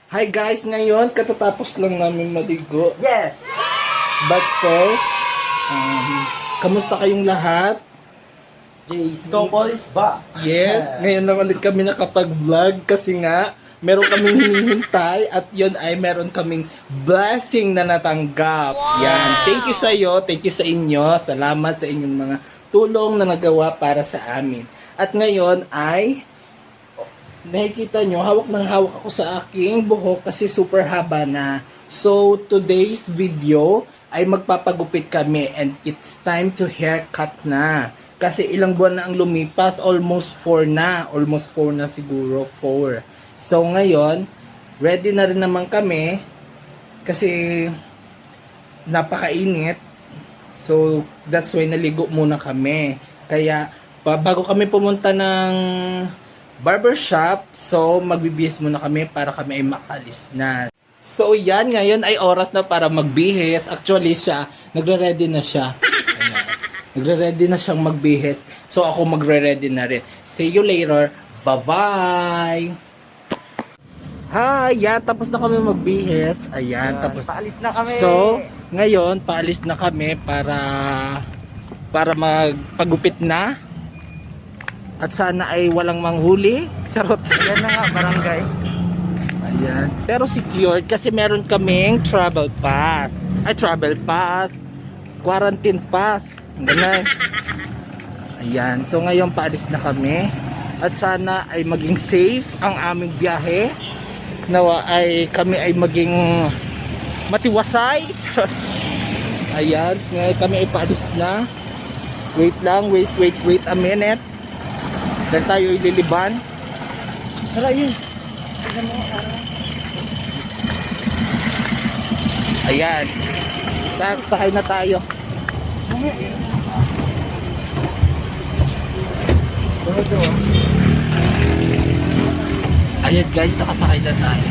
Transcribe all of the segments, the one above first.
Hi guys, ngayon katatapos lang namin maligo. Yes! But first, kamusta kayong lahat? Snowball is back! Yes, ngayon lang ulit kami nakapag-vlog kasi nga meron kaming hinihintay at yun ay meron kaming blessing na natanggap. Yan, thank you sa iyo, thank you sa inyo. Salamat sa inyong mga tulong na nagawa para sa amin. At ngayon ay nakikita nyo, hawak ako sa aking buhok kasi super haba na. So, today's video ay magpapagupit kami and it's time to haircut na. Kasi ilang buwan na ang lumipas, almost 4 na. Almost 4 na siguro, 4. So, ngayon, ready na rin naman kami kasi napakainit. So, that's why naligo muna kami. Kaya, bago kami pumunta ng barbershop, so magbibihis muna kami para kami ay makalis na. So yan, ngayon ay oras na para magbihis. Actually siya, nagre-ready na siya. Ayan. Nagre-ready na siyang magbihis. So ako magre-ready na rin. See you later. Bye-bye! Hi! Yan, tapos na kami magbihis. Ayan, tapos. Paalis na kami! So, ngayon, paalis na kami para magpagupit na. At sana ay walang manghuli. Charot. Ayan na nga, barangay. Ayan. Pero secured kasi meron kaming travel pass. Ay, travel pass. Quarantine pass. Ganyan. Ayan. So ngayon paalis na kami. At sana ay maging safe ang aming biyahe. Nawa ay kami ay maging matiwasay. Ayan. Ngayon kami ay paalis na. Wait lang. Wait a minute. Dan tayo ililiban. Tara yun. Ayan. Sakay na tayo. Ayan guys, nakasakay na tayo.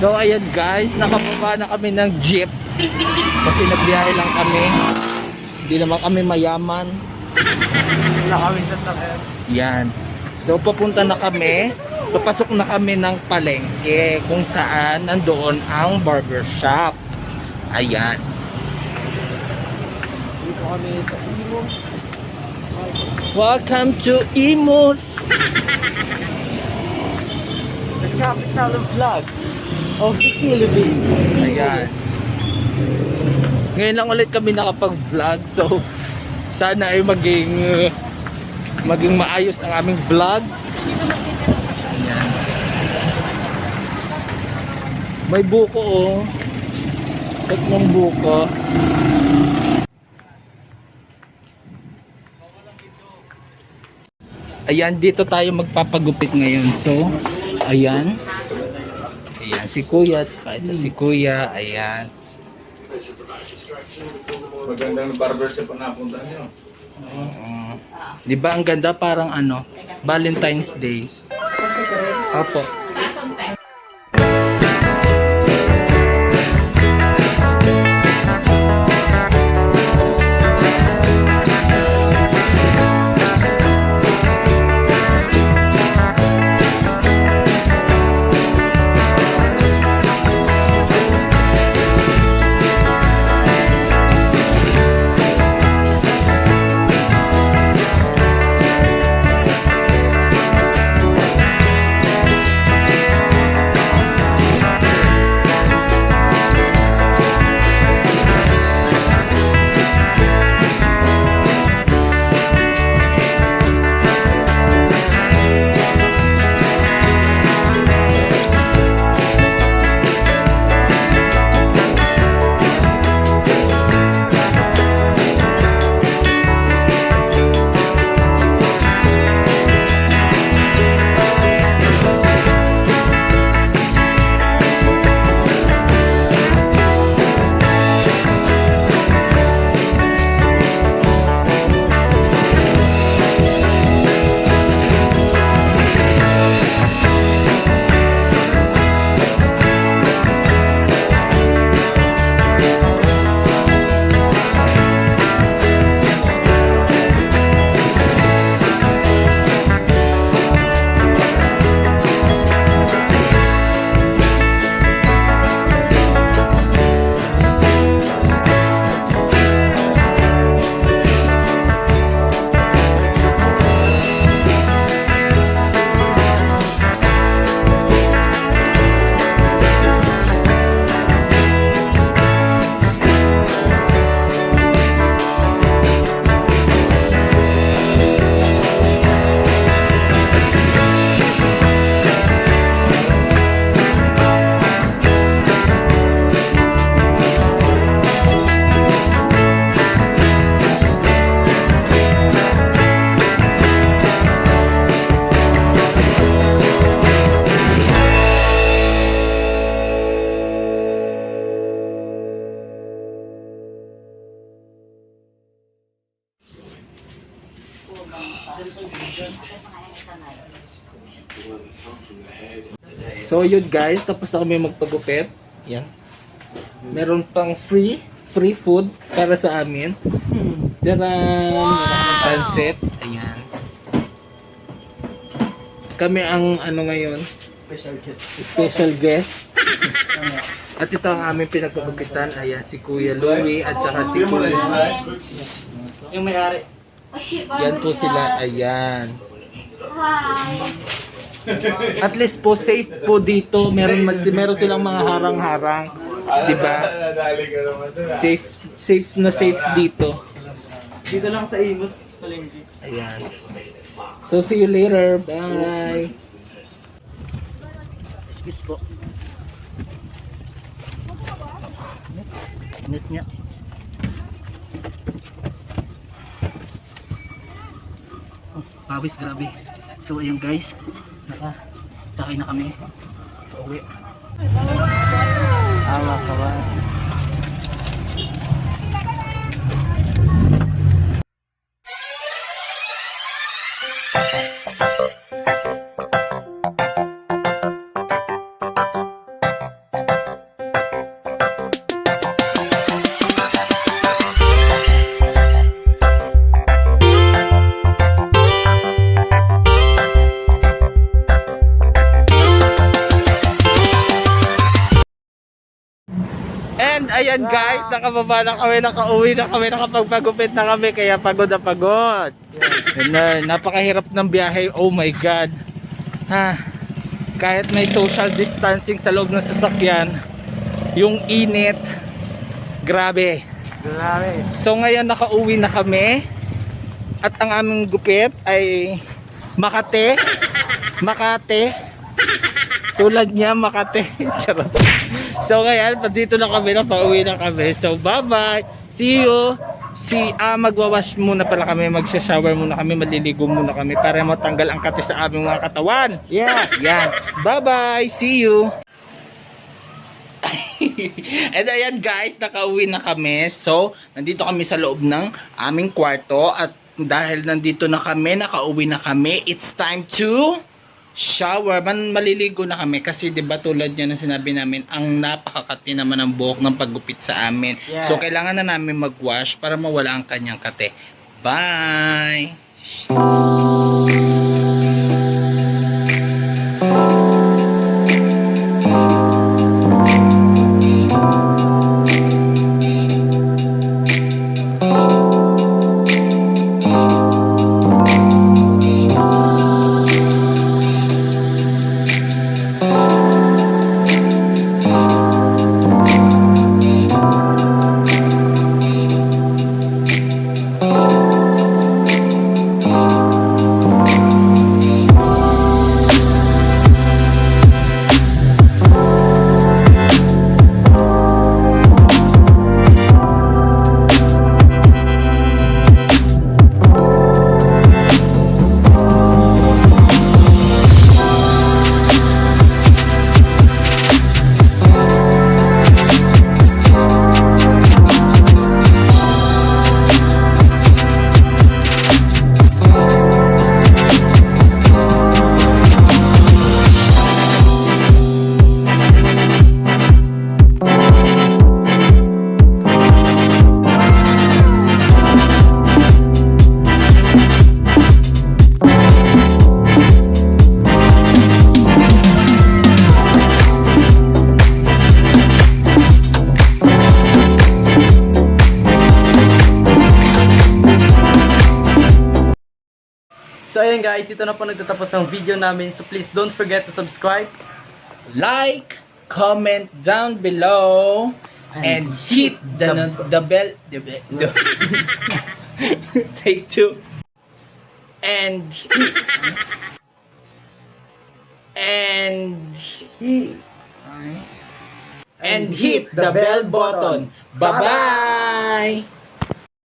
So ayan guys, nakababa na kami ng jeep kasi nagbiyahe lang kami. Hindi naman kami mayaman. Wala kami sa sakyan. Yan. So papunta na kami. Papasok na kami ng palengke kung saan nandoon ang barbershop. Ayan. Dito kami sa Imo. Welcome to Imus. The capital of vlog of the Philippines. Ayan. Ngayon lang ulit kami nakapag-vlog. So sana ay maging maayos ang aming vlog. Ayan. May buko oh. Tatlong buko. Ayan, dito tayo magpapagupit ngayon. So, ayan. Ayan, si Kuya. Ito si Kuya. Ayan. Magandang barbershop ang napunta nyo. Di ba ang ganda, parang ano, Valentine's Day. Opo. So yun guys, tapos na kami magpagupit. Yan. Meron pang free food para sa amin. Diyan, pansit. Ayan. Kami ang ano ngayon, special guest. At ito ang aming pinagpagupitan. Ayan, si Kuya Louie at saka si Kuya. Yung may-ari. Yan po sila. Ayan. At least po safe po dito. Meron silang mga harang-harang, 'di ba? Safe na safe dito. Dito lang sa Imus, palengke. Ayan. So see you later. Bye. Excuse po. Init niya. Oh, pawis, grabe. So ayun guys, sakay na kami. Pauwi. Awa ka ba? And ayan guys, nakababa na kami, nakauwi na kami, nakapagpagupit na kami, kaya pagod na pagod. Yan, napakahirap ng biyahe, oh my god. Ha, kahit may social distancing sa loob ng sasakyan, yung init, grabe. Grabe. So ngayon nakauwi na kami, at ang aming gupit ay Makate. Tulad niya, Makate. Charot. So ngayon, dito na kami, pauwi na kami. So bye-bye. See you. Magwawash muna pala kami, magsha-shower muna kami, maliligo muna kami para matanggal ang kate sa aming mga katawan. Yeah. Yan. Bye-bye. See you. And ayan guys, nakauwi na kami. So, nandito kami sa loob ng aming kwarto at dahil nandito na kami, nakauwi na kami, it's time to shower. Maliligo na kami kasi 'di ba tulad niya na sinabi namin, ang napakakati naman ng buhok ng paggupit sa amin. Yeah. So kailangan na namin magwash para mawala ang kanyang kate. Bye. So ayun guys, ito na po nagtatapos ang video namin. So please don't forget to subscribe. Like, comment down below, and hit the bell. Take two. And hit the bell button. Bye-bye.